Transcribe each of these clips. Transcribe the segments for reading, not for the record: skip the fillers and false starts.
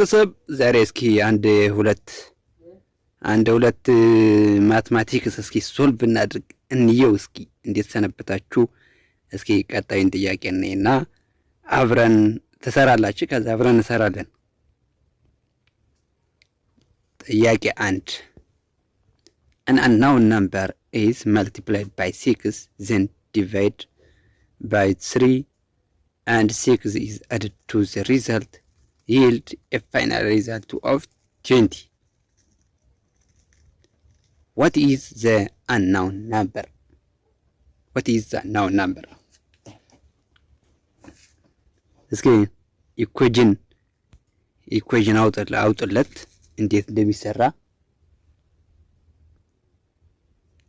ቤተሰብ ዛሬ እስኪ አንድ ሁለት ማትማቲክስ እስኪ ሶልቭ እናድርግ እንየው። እስኪ እንዴት ሰነበታችሁ? እስኪ ቀጣዩን ጥያቄ እንይና አብረን ትሰራላችሁ፣ ከዛ አብረን እንሰራለን። ጥያቄ 1 an unknown number is multiplied by 6 then divided by 3 and 6 is added to the result yield a final result of 20. What is the unknown number? What is the unknown number? እስኪ ኢኩዌሽን አውጥለት እንዴት እንደሚሰራ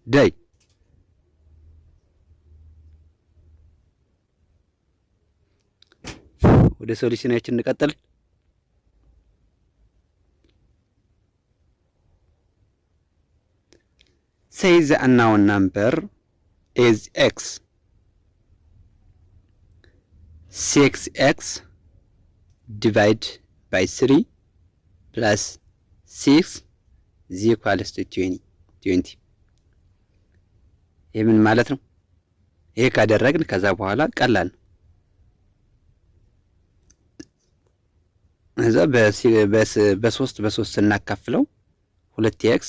ዳይ ወደ ሶሉሽናችን እንቀጥል። Say the unknown number is x. 6x divided by 3 plus 6 is equals to 20. ይህ ምን ማለት ነው? ይሄ ካደረግን ከዛ በኋላ ቀላል ነው። እዛ በ3 ስናካፍለው 2x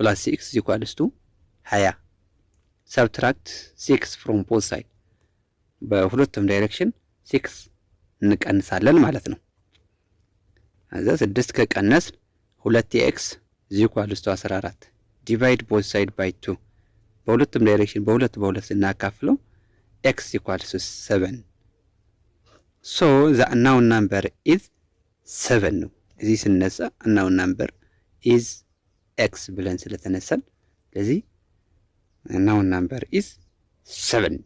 plus 6 is equals to 20. Subtract 6 from both sides. በሁለቱም ዳይሬክሽን 6 እንቀንሳለን ማለት ነው። እዛ 6 ከቀነስ 2x is equals to 14. Divide both sides by 2. በሁለቱም ዳይሬክሽን በሁለት ስናካፍለው x equals to 7. So the unknown number is 7 ነው። እዚህ ስነሳ unknown number is x ብለን ስለተነሳን ስለዚህ unknown number is 7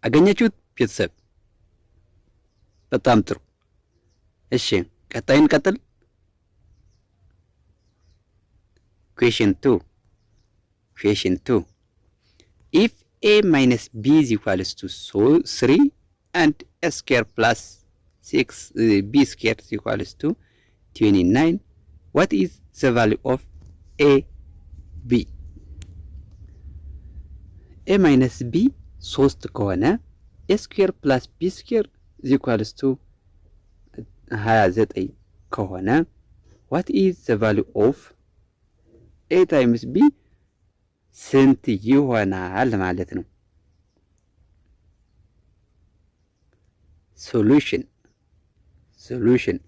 አገኛችሁት ቤተሰብ? በጣም ጥሩ። እሺ ቀጣይን ቀጥል። question 2 if a minus b is equals to 3 and a square plus 6 b square is equals to 29 what is the value of a b? a minus b 3 ከሆነ a square plus b square is equals to 29 ከሆነ what is the value of a times b ስንት ይሆናል ማለት ነው? ሶሉሽን